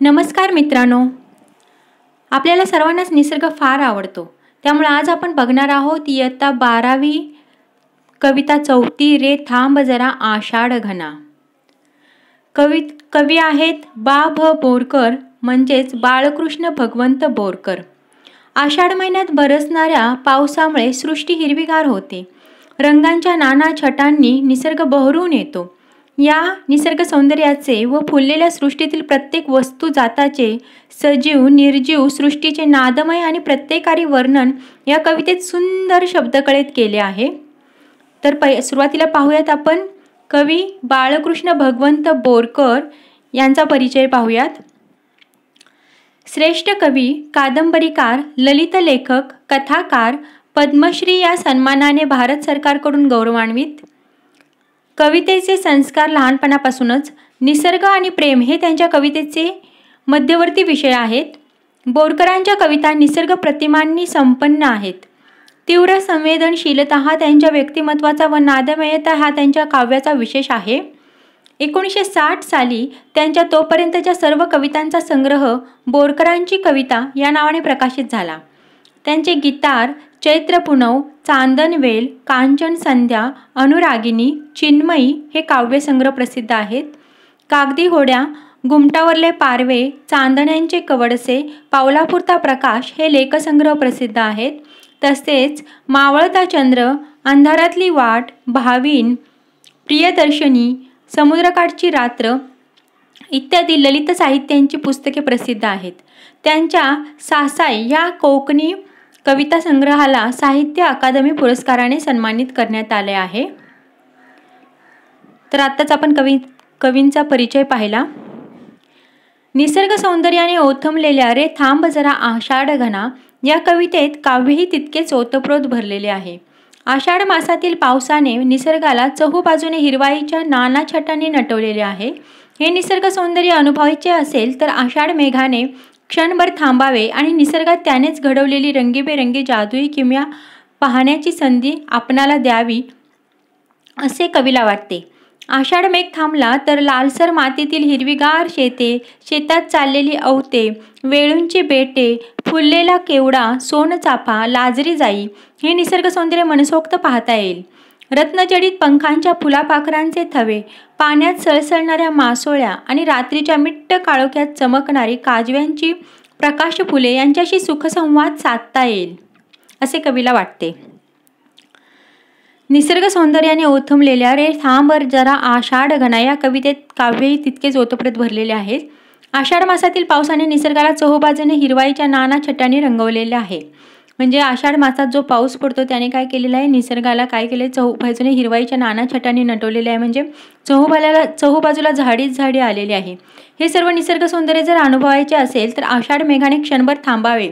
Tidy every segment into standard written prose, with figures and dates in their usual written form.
नमस्कार मित्रांनो, आपल्याला सर्वांनाच निसर्ग फार आवडतो. त्यामुळे आज आपण बघणार आहोत इयत्ता 12वी कविता चौथी रे थांब जरा आषाढ घना. कवी आहेत बा भ बोरकर म्हणजेच बाळकृष्ण भगवंत बोरकर. आषाढ महिन्यात बरसणाऱ्या पावसामुळे सृष्टी हिरवीगार होते. रंगांच्या नाना छटांनी निसर्ग बहरून येतो. या निसर्ग सौंदर्याचे व फुललेल्या सृष्टीतील प्रत्येक वस्तू जाताचे सजीव निर्जीव सृष्टीचे नादमय आणि प्रत्येकारी वर्णन या कवितेत सुंदर शब्दकळेत केले आहे. तर सुरुवातीला पाहूयात आपण कवी बाळकृष्ण भगवंत बोरकर यांचा परिचय पाहूयात. श्रेष्ठ कवी, कादंबरीकार, ललित लेखक, कथाकार, पद्मश्री या सन्मानाने भारत सरकारकडून गौरवान्वित. कवितेचे संस्कार लहानपणापासूनच निसर्ग आणि प्रेम हे त्यांच्या कवितेचे मध्यवर्ती विषय आहेत. बोरकरांच्या कविता निसर्ग प्रतिमांनी संपन्न आहेत. तीव्र संवेदनशीलता हा त्यांच्या व्यक्तिमत्वाचा व नादमयता हा त्यांच्या काव्याचा विशेष आहे. 1960 साली त्यांच्या तोपर्यंतच्या सर्व कवितांचा संग्रह बोरकरांची कविता या नावाने प्रकाशित झाला. त्यांचे गीतार, चैत्र पुनव, चांदनवेल, कांचन संध्या, अनुरागिनी, चिन्मयी हे काव्यसंग्रह प्रसिद्ध आहेत. कागदी घोड्या, घुमटावरले पारवे, चांदण्यांचे कवडसे, पावलापुरता प्रकाश हे लेखसंग्रह प्रसिद्ध आहेत. तसेच मावळता चंद्र, अंधारातली वाट, भाविन, प्रियदर्शनी, समुद्रकाठची रात्र इत्यादी ललित साहित्यांची पुस्तके प्रसिद्ध आहेत. त्यांच्या सासाई या कोकणी कविता संग्रहाला साहित्य अकादमी पुरस्काराने सन्मानित करण्यात आले आहे. तर आत्ताच आपण कवींचा परिचय पाहिला. निसर्ग सौंदर्याने ओथंबलेल्या रे थांब जरा आषाढ घना या कवितेत काव्यही तितकेच ओतप्रोत भरलेले आहे. आषाढ मासातील पावसाने निसर्गाला चहूबाजूने हिरवाईच्या नाना छटांनी नटवलेले आहे. हे निसर्ग सौंदर्य अनुभवायचे असेल तर आषाढ मेघाने क्षणभर थांबावे आणि निसर्गात त्यानेच घडवलेली रंगीबेरंगी जादुई किमया पाहण्याची संधी आपणाला द्यावी असे कवीला वाटते. आषाढ मेघ थांबला तर लालसर मातीतील हिरवीगार शेते, शेतात चाललेली अवते, वेळूंची बेटे, फुललेला केवडा, सोनचाफा, लाजरी जाई हे निसर्ग सौंदर्य मनसोक्त पाहता येईल. रत्नजडित पंखांच्या फुलापाखरांचे थवे, पाण्यात सळसळणाऱ्या मासोळ्या आणि रात्रीच्या मिट्ट काळोख्यात चमकणारी काजव्यांची प्रकाश फुले यांच्याशी सुखसंवाद साधता येईल असे कवीला वाटते. निसर्ग सौंदर्याने ओथंबलेल्या रे थांब जरा आषाढ घना या कवितेत काव्यही तितकेच ओतप्रोत भरलेले आहेत. आषाढ मासातील पावसाने निसर्गाला चहूबाजूने हिरवाईच्या नाना छटांनी रंगवलेले आहे. म्हणजे आषाढ मासात जो पाऊस पडतो त्याने काय केलेलं आहे, निसर्गाला काय केले, चहूबाजूने हिरवाईच्या नाना छटांनी नटवलेले आहे. म्हणजे चहूबाजूला झाडीच झाडी आलेली आहे. हे सर्व निसर्ग सौंदर्य जर अनुभवायचे असेल तर आषाढ मेघाने क्षणभर थांबावे.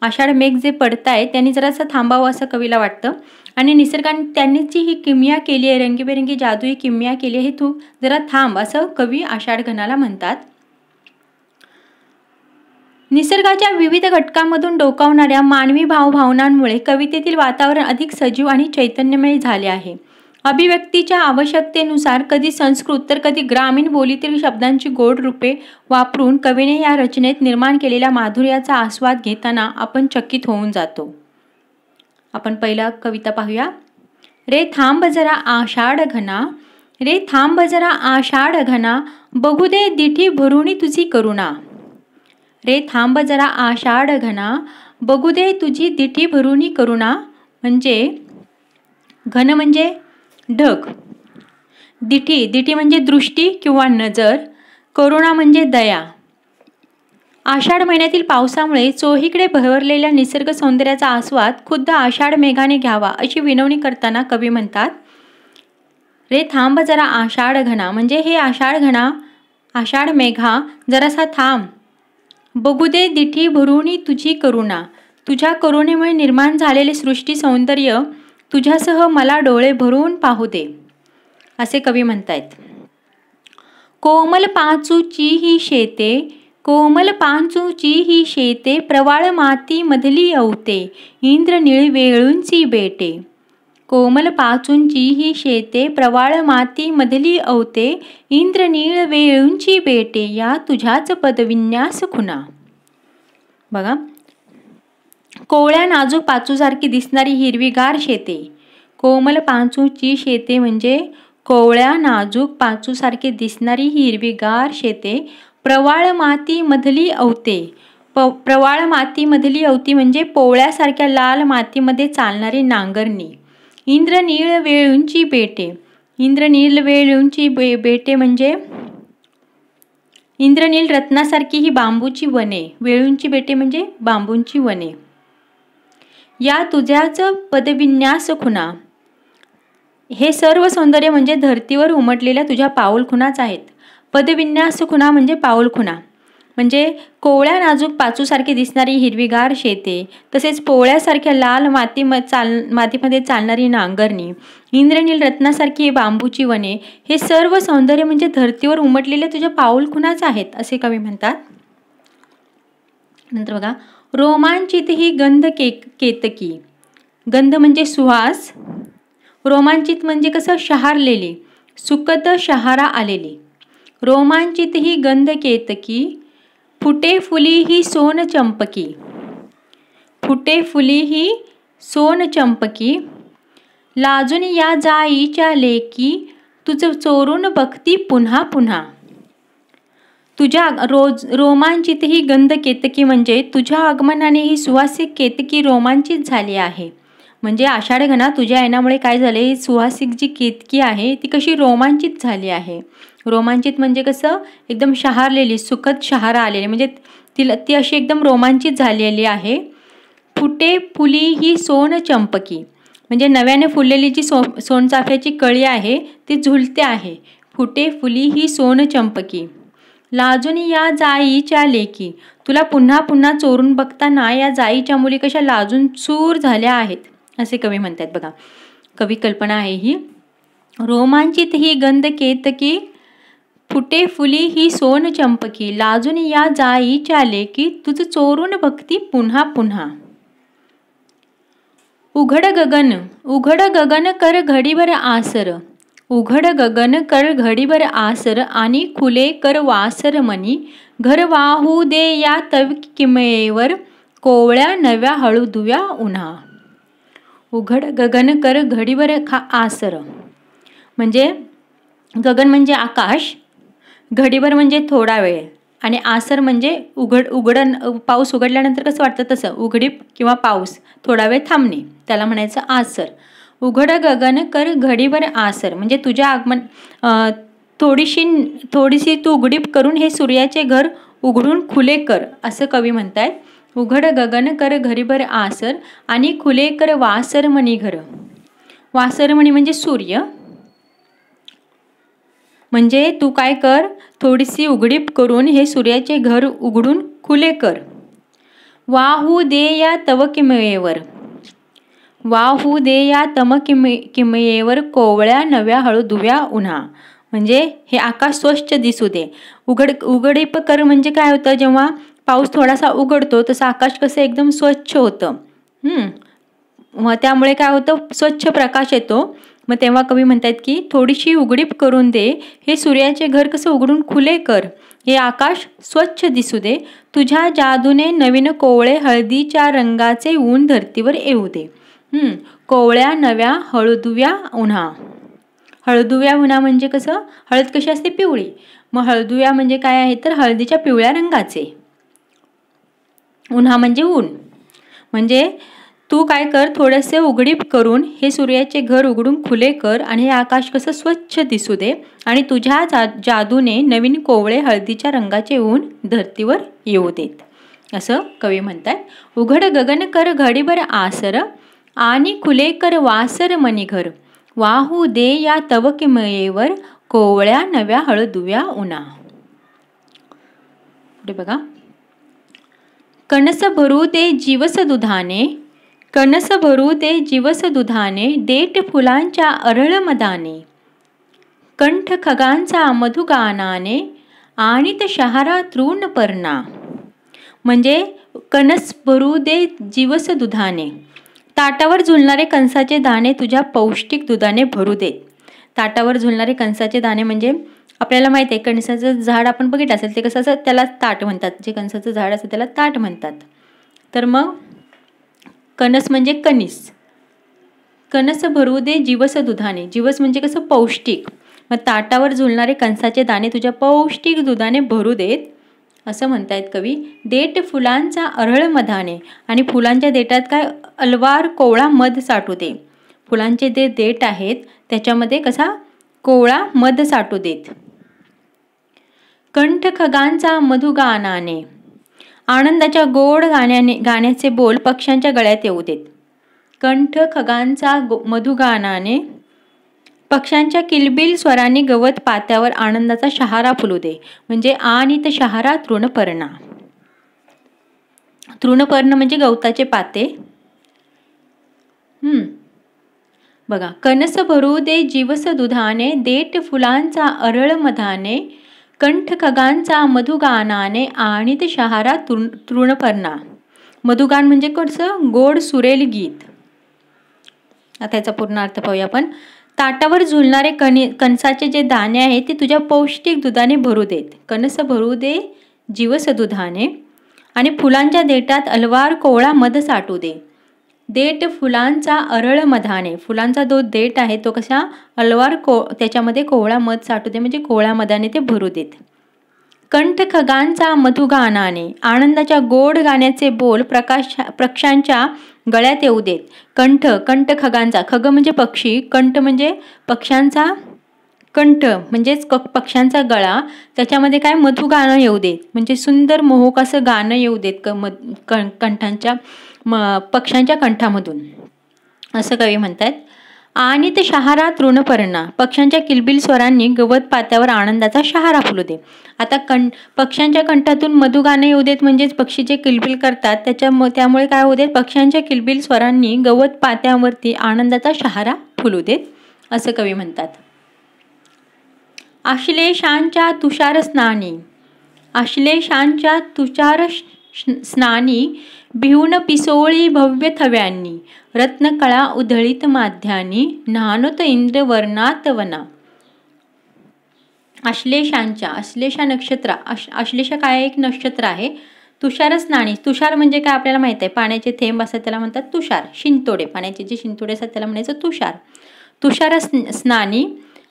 आषाढ मेघ जे पडताय त्यांनी जरासं थांबावं असं कवीला वाटतं. आणि निसर्गाने त्यांनी जी ही किमया केली आहे, रंगीबेरंगी जादुई किमया केली आहे, तू जरा थांब असं कवी आषाढ घनाला म्हणतात. निसर्गाच्या विविध घटकांमधून डोकावणाऱ्या मानवी भावभावनांमुळे कवितेतील वातावरण अधिक सजीव आणि चैतन्यमय झाले आहे. अभिव्यक्तीच्या आवश्यकतेनुसार कधी संस्कृत तर कधी ग्रामीण बोलीतील शब्दांची गोड रूपे वापरून कवीने या रचनेत निर्माण केलेल्या माधुर्याचा आस्वाद घेताना आपण चकित होऊन जातो. आपण पहिला कविता पाहूया. रे थांब जरा आषाढ घना, रे थांब जरा आषाढ घना, बघू दे दिठी भरुणी तुझी करुणा. रे थांब जरा आषाढ घना, बघू दे तुझी दिठी भरुणी करुणा. म्हणजे घन म्हणजे ढग, दिठी म्हणजे दृष्टी किंवा नजर, करुणा म्हणजे दया. आषाढ महिन्यातील पावसामुळे चोहीकडे बहरलेल्या निसर्ग सौंदर्याचा आस्वाद खुद्द आषाढ मेघाने घ्यावा अशी विनवणी करताना कवी म्हणतात. रे थांब जरा आषाढ घना म्हणजे हे आषाढ मेघा जरासा थांब, बघू दे दिठी भरुणी तुझी करुणा. तुझ्या करुणेमुळे निर्माण झालेले सृष्टी सौंदर्य तुझ्यासह मला डोळे भरून पाहू दे असे कवी म्हणतायत. कोमल पांचूची ही शेते, कोमल पांचूची ही शेते, प्रवाळ माती मधली अवते, इंद्रनीळ वेळूंची बेटे. कोमल पाचूंची ही शेते, प्रवाळ माती मधली अवते, इंद्रनीळ वेळूंची बेटे, या तुझ्याच पदविन्यास खुना. बघा, कोवळ्या नाजूक पाचूसारखी दिसणारी हिरवीगार शेते. कोमल पाचूंची शेते म्हणजे कोवळ्या नाजूक पाचूसारखी दिसणारी हिरवीगार शेते, प्रवाळ माती मधली अवते. प्रवाळ मातीमधली अवती म्हणजे पोवळ्यासारख्या लाल मातीमध्ये चालणारी नांगरणी. इंद्रनीळ वेळूंची बेटे. इंद्रनीळ वेळूंची बेटे म्हणजे इंद्रनील रत्नासारखी ही बांबूची वने. वेळूंची बेटे म्हणजे बांबूंची वने. या तुझ्याच पदविन्यास खुना. हे सर्व सौंदर्य म्हणजे धर्तीवर उमटलेल्या तुझ्या पाऊलखुणाच आहेत. पदविन्यास खुना म्हणजे पाऊलखुणा. म्हणजे कोवळ्या नाजूक पाचूसारखी दिसणारी हिरवीगार शेते, तसेच पोवळ्यासारख्या लाल मातीमध्ये चालणारी नांगरणी, इंद्रनील रत्नासारखी बांबूची वने, हे सर्व सौंदर्य म्हणजे धर्तीवर उमटलेल्या तुझ्या पाऊलखुणाच आहेत असे कवी म्हणतात. नंतर बघा, रोमांचित ही गंध केतकी. गंध म्हणजे सुहास. रोमांचित म्हणजे कसं, शहारलेली, सुखद शहारा आलेली. रोमांचित ही गंध केतकी, फुटे फुली ही सोन चंपकी. फुटे फुली ही सोन चंपकी, लाजून या जाईच्या लेकी, तुझ चोरून बघती पुन्हा पुन्हा. तुझ्या रोमांचित ही गंध केतकी म्हणजे तुझ्या आगमनाने ही सुवासिक केतकी रोमांचित झाली आहे. म्हणजे आषाढ घना तुझ्या येण्यामुळे काय झाले, सुवासिक जी केतकी आहे ती कशी रोमांचित झाली आहे. रोमांचित म्हणजे कसं, एकदम शहारलेली, सुखद शहारा आलेली, म्हणजे ती अशी एकदम रोमांचित झालेली आहे. फुटे फुली ही सोन चंपकी म्हणजे नव्याने फुललेली जी सोनचाफ्याची कळी आहे ती झुलते आहे. फुटे फुली ही सोन चंपकी, लाजून या जाईच्या लेकी. तुला पुन्हा पुन्हा चोरून बघताना या जाईच्या मुली कशा लाजून चूर झाल्या आहेत असे कवी म्हणतात. बघा, कवी कल्पना आहे ही. रोमांचित ही गंध केतकी, फुटे फुली ही सोन चंपकी, लाजून या जाईच्या लेकी, तुझ चोरून बघती पुन्हा पुन्हा. उघड गगन कर घडीभर आसर. उघड गगन कर घडीभर आसर, आणि खुले कर वासर मनी, घर वाहू दे या तव किमयेवर, कोवळ्या नव्या हळुदुव्या उन्हा. उघड गगन कर घडीभर आसर म्हणजे गगन म्हणजे आकाश, घडीभर म्हणजे थोडा वेळ, आणि आसर म्हणजे पाऊस उघडल्यानंतर कसं वाटतं तसं, उघडीप किंवा पाऊस थोडा वेळ थांबणे, त्याला म्हणायचं आसर. उघड गगन कर घडीभर आसर म्हणजे तुझ्या आगमन थोडीशी तू उघडीप करून हे सूर्याचे घर उघडून खुले कर असं कवी म्हणतायत. उघड गगन कर घडीभर आसर, आणि खुले कर वासरमणी घर. वासरमणी म्हणजे सूर्य. म्हणजे तू काय कर, थोडीशी उघडीप करून हे सूर्याचे घर उघडून खुले कर. वाहू दे या तव किमयेवर. वाहू दे या तम किमयेवर, कोवळ्या नव्या हळुदुव्या उन्हा. म्हणजे हे आकाश स्वच्छ दिसू दे. उघडीप कर म्हणजे काय होतं, जेव्हा पाऊस थोडासा उघडतो तसं आकाश कसं एकदम स्वच्छ होतं. मग त्यामुळे काय होतं, स्वच्छ प्रकाश येतो. मग तेव्हा कवी म्हणतात की थोडीशी उघडीप करून दे, हे सूर्याचे घर कसं उघडून खुले कर, हे आकाश स्वच्छ दिसू दे. तुझ्या जादूने नवीन कोवळे हळदीच्या रंगाचे ऊन धर्तीवर येऊ दे. कोवळ्या नव्या हळुदुव्या उन्हा. हळदुव्या उन्हा म्हणजे कसं, हळद कशी असते, पिवळी. मग हळदुव्या म्हणजे काय आहे तर हळदीच्या पिवळ्या रंगाचे. उन्हा म्हणजे ऊन. म्हणजे तू काय कर, थोडेसे उघडीप करून हे सूर्याचे घर उघडून खुले कर, आणि हे आकाश कसं स्वच्छ दिसू दे, आणि तुझ्या जादूने नवीन कोवळे हळदीच्या रंगाचे ऊन धर्तीवर येऊ देत असं कवी म्हणतात. उघड गगन कर घडीभर आसर, आणि खुले कर वासर मनी घर. वाहू दे या तव किमयेवर, कोवळ्या नव्या हळदुव्या उन्हा. पुढे बघा, कणस भरू दे जीवस दुधाने. कणस भरू दे जीवस दुधाने, देठ फुलांच्या अरळ मदाने. कंठ खगांचा मधुगानाने, आणित शहारा तृण पर्णा. म्हणजे कणस भरू दे जीवस दुधाने, ताटावर झुलणारे कणसाचे दाणे तुझ्या पौष्टिक दुधाने भरू दे. ताटावर झुलणारे कणसाचे दाणे म्हणजे आपल्याला माहिती आहे कणसाचं झाड आपण बघितलं असेल ते कसं असं त्याला ताट म्हणतात. जे कणसाचं झाड असतं त्याला ताट म्हणतात. तर मग कणस म्हणजे कणीस. कणस भरू दे जीवस दुधाने. जीवस म्हणजे कसं पौष्टिक. मग ताटावर झुलणारे कणसाचे दाणे तुझ्या पौष्टिक दुधाने भरू देत असं म्हणतायत कवी. देठ फुलांचा अरळ मधाने. आणि फुलांच्या देठात काय अलवार कोवळा मध साठू दे. फुलांचे जे देठ आहेत त्याच्यामध्ये कसा कोवळा मध साठू देत. कंठ खगांचा मधुगानाने. आनंदाच्या गोड गाण्याचे बोल पक्ष्यांच्या गळ्यात येऊ देत. कंठ खगांचा मधुगानाने. पक्ष्यांच्या किलबिल स्वरांनी गवत पात्यावर आनंदाचा शहारा फुलू दे. म्हणजे आनित शहारा तृणपर्णा. तृणपर्ण म्हणजे गवताचे पाते. बघा, कणस भरू दे जीवस दुधाने. देठ फुलांचा अरळ मधाने. कंठ खगांचा मधुगानाने. आणित शहारा तृणपर्णा. मधुगान म्हणजे कसं गोड सुरेल गीत. आता याचा पूर्ण अर्थ पाहूया आपण. ताटावर झुलणारे कणसाचे जे दाणे आहेत ते तुझ्या पौष्टिक दुधाने भरू देत. कणस भरू दे जीवस दुधाने. आणि फुलांच्या देठात अलवार कोवळा मध साठू दे. देठ फुलांचा अरळ मधाने. फुलांचा जो देठ आहे तो कसा अलवार त्याच्यामध्ये कोवळा मध साठू दे म्हणजे कोवळ्या मधाने ते भरू देत. कंठ खगांचा मधुगानाने. आनंदाच्या गोड गाण्याचे बोल पक्ष्यांच्या गळ्यात येऊ देत. कंठ खगांचा. खग म्हणजे पक्षी. कंठ म्हणजे पक्ष्यांचा कंठ म्हणजेच पक्ष्यांचा गळा. त्याच्यामध्ये काय मधुगाणं येऊ देत म्हणजे सुंदर मोहक असं गाणं येऊ देत कंठांच्या पक्ष्यांच्या कंठामधून असं कवी म्हणतात. आणि ते शहारा तृणपर्णा. पक्ष्यांच्या किलबिल स्वरांनी गवत पात्यावर आनंदाचा शहारा फुलू दे. आता पक्ष्यांच्या कंठातून मधुगाणं येऊ देत म्हणजेच पक्षी जे किलबिल करतात त्यामुळे काय होऊ देत पक्ष्यांच्या किलबिल स्वरांनी गवत पात्यावरती आनंदाचा शहारा फुलू देत असं कवी म्हणतात. आश्लेषांच्या तुषार स्नानी. आश्लेषांच्या तुषार स्नानी. भिवून पिसोळी भव्य थव्यांनी. रत्नकळा उधळीत माध्यानी. न्हानोत इंद्र वर्णात वना. आश्लेषांच्या. आश्लेषा नक्षत्र. आश्लेषा काय एक नक्षत्र आहे. तुषार स्नानी. तुषार म्हणजे काय आपल्याला माहिती आहे पाण्याचे थेंब असतात त्याला म्हणतात तुषार. शिंतोडे पाण्याचे जे शिंतोडे असतात त्याला म्हणायचं तुषार. तुषार स्नानी.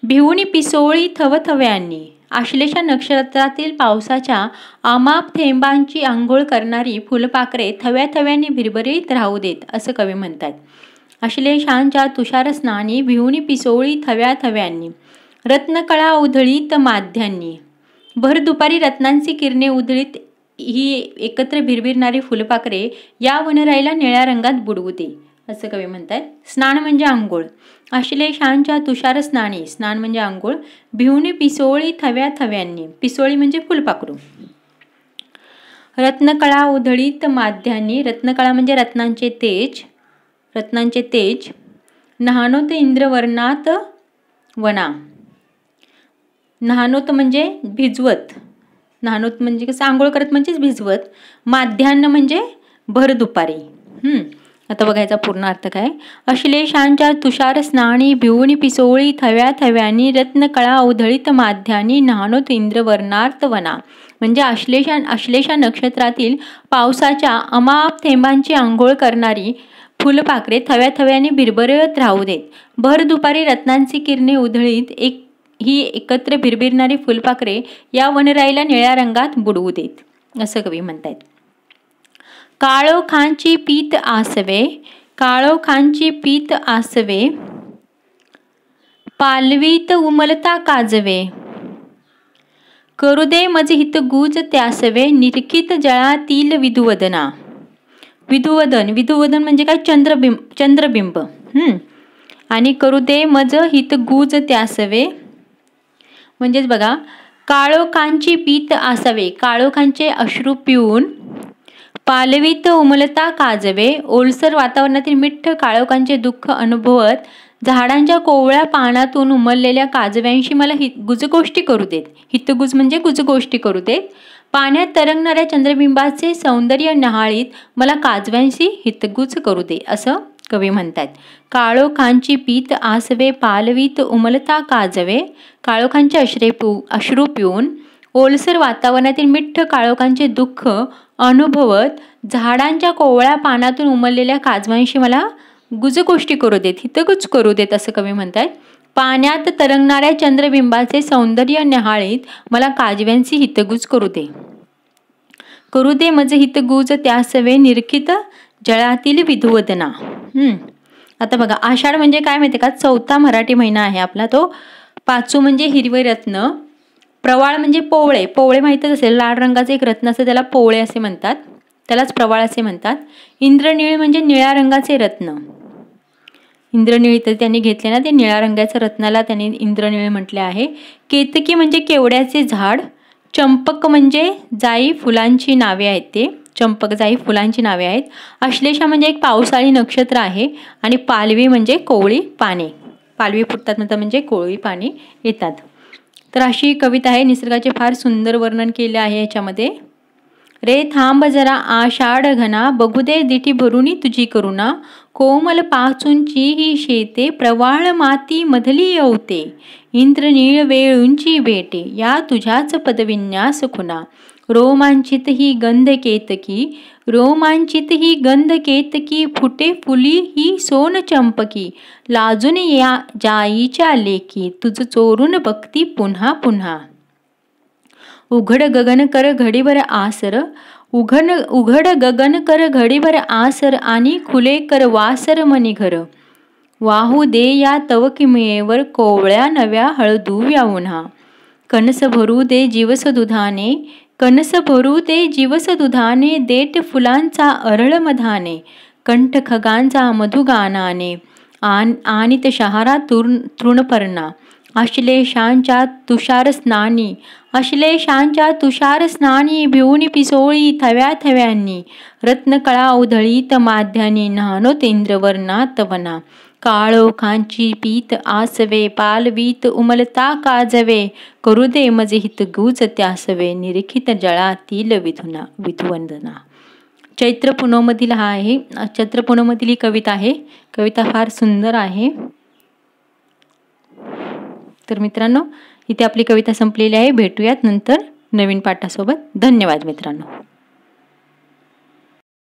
भिवून पिसोळी थवथव्यांनी. आश्लेषा नक्षत्रातील पावसाच्या अमाप थेंबांची आंघोळ करणारी फुलपाखरे थव्याथव्यांनी भिरभरीत राहू देत असं कवी म्हणतात. आश्लेषांच्या तुषार स्नानी. भिवून पिसोळी थव्याथव्यांनी. रत्नकळा उधळीत माध्यांनी. भर दुपारी रत्नांची किरणे उधळीत ही एकत्र भिरभिरणारी फुलपाखरे या वनराईला निळ्या रंगात बुडवू दे असं कवी म्हणतात. स्नान म्हणजे आंघोळ. आश्लेषांच्या तुषार स्नानी. स्नान म्हणजे आंघोळ. भिवून पिसोळी थव्याथव्यांनी. पिसोळी म्हणजे फुलपाखरू. रत्नकळा उधळीत माध्यांनी. रत्नकळा म्हणजे रत्नांचे तेज. रत्नांचे तेज. न्हानोत इंद्रवर्णात वना. न्हानोत म्हणजे भिजवत. न्हानोत म्हणजे कसं आंघोळ करत म्हणजेच भिजवत. माध्यान्ह म्हणजे भर दुपारी. आता बघायचा पूर्ण अर्थ काय. आश्लेषांच्या तुषार स्नानी. भिवून पिसोळी थव्याथव्यांनी. रत्नकळा उधळीत माध्यानी. न्हानोत इंद्रवर्णात वना. म्हणजे आश्लेषा नक्षत्रातील पावसाच्या अमाप थेंबांची आंघोळ करणारी फुलपाखरे थव्याथव्याने भिरभरत राहू देत. भर दुपारी रत्नांची किरणे उधळीत ही एकत्र भिरभिरणारी फुलपाखरे या वनराईला निळ्या रंगात बुडवू देत असं कवी म्हणतात. काळोखांची पीत आसवे. काळोखांची पीत आसवे. पालवीत उमलता काजवे. करू दे मज हित गुज त्यासवे. निरखित जळातील विधुवदना. विधुवदन. विधुवदन म्हणजे काय चंद्रबिंब. आणि करू दे मज हित गुज त्यासवे म्हणजेच बघा काळोखांची पीत आसावे. काळोखांचे अश्रू पिऊन. पालवीत उमलता काजवे. ओलसर वातावरणातील मिठ्ठ काळोखांचे दुःख अनुभवत झाडांच्या कोवळ्या पानातून उमललेल्या काजव्यांशी मला गुजगोष्टी करू देत. हितगुज म्हणजे गुजगोष्टी करू देत. पाण्यात तरंगणाऱ्या चंद्रबिंबाचे सौंदर्य न्याहाळीत मला काजव्यांशी हितगुज करू दे असं कवी म्हणतात. काळोखांची पीत आसवे पालवीत उमलता काजवे. काळोखांचे अश्रू पिऊन ओलसर वातावरणातील मिठ्ठ काळोखांचे दुःख अनुभवत झाडांच्या कोवळ्या पानातून उमललेल्या काजव्यांशी मला गुजगोष्टी करू देत, हितगुज करू देत असं कवी म्हणतात. पाण्यात तरंगणाऱ्या चंद्रबिंबाचे सौंदर्य निहाळीत मला काजव्यांची हितगुज करू दे मज हितगुज त्यासवे निरखित जळातील विधुवदना. आता बघा, आषाढ म्हणजे काय माहिती का, चौथा मराठी महिना आहे आपला तो. पाचू म्हणजे हिरवे रत्न, प्रवाळ म्हणजे पोवळे. पोवळे माहीतच असेल, लाल रंगाचे एक रत्न असते त्याला पोवळे असे म्हणतात, त्यालाच प्रवाळ असे म्हणतात. इंद्रनीळ म्हणजे निळ्या रंगाचे रत्न. इंद्रनीळ तर त्यांनी घेतले ना, ते निळ्या रंगाच्या रत्नाला त्यांनी इंद्रनीळ म्हटले आहे. केतकी म्हणजे केवड्याचे झाड. चंपक म्हणजे जाई फुलांची नावे आहेत, ते चंपक जाई फुलांची नावे आहेत. अश्लेषा म्हणजे एक पावसाळी नक्षत्र आहे. आणि पालवी म्हणजे कोवळी पाने. पालवी फुटतात म्हणजे कोवळी पाने येतात. तर अशी कविता आहे. निसर्गाचे फार सुंदर वर्णन केले आहे याच्यामध्ये. रे थांब जरा आषाढ घना, बघू दे दिठी भरुनी तुझी करुणा. कोमल पाचूंची ही शेते, प्रवाळ माती मधली येवते. इंद्रनीळ वेळूंची भेटे, या तुझ्याच पदविन्यास खुना. रोमांचित ही गंध केतकी, फुटे फुली ही सोन चंपकी. लाजून या जाईच्या लेकी, तुझ चोरून बघती पुन्हा पुन्हा. उघड गगन कर घडीभर आसर, आणि खुले कर वासर मनी घर. वाहू दे या तव किमयेवर, कोवळ्या नव्या हळदू व्याउन्हा. कणस भरू दे जीवस दुधाने, देठ फुलांचा अरळ मधाने. कंठ खगांचा मधुगानाने, आणित शहारा तृणपर्णा. अश्लेषांच्या तुषार स्नानी, भिवून पिसोळी थव्या थव्यांनी. रत्नकळा उधळीत माध्यानी, न्हानो तेंद्रवर्णात वना. काळोखांची पीत आसवे, पालवीत उमलता काजवे. करू दे मज हितगुज त्यासवे, निरखित जळातील विधुवदना. चैत्र पुनवमधील हा आहे. चैत्र पुनवमधील ही कविता आहे. कविता फार सुंदर आहे. तर मित्रांनो, इथे आपली कविता संपलेली आहे. भेटूयात नंतर नवीन पाठासोबत. धन्यवाद मित्रांनो.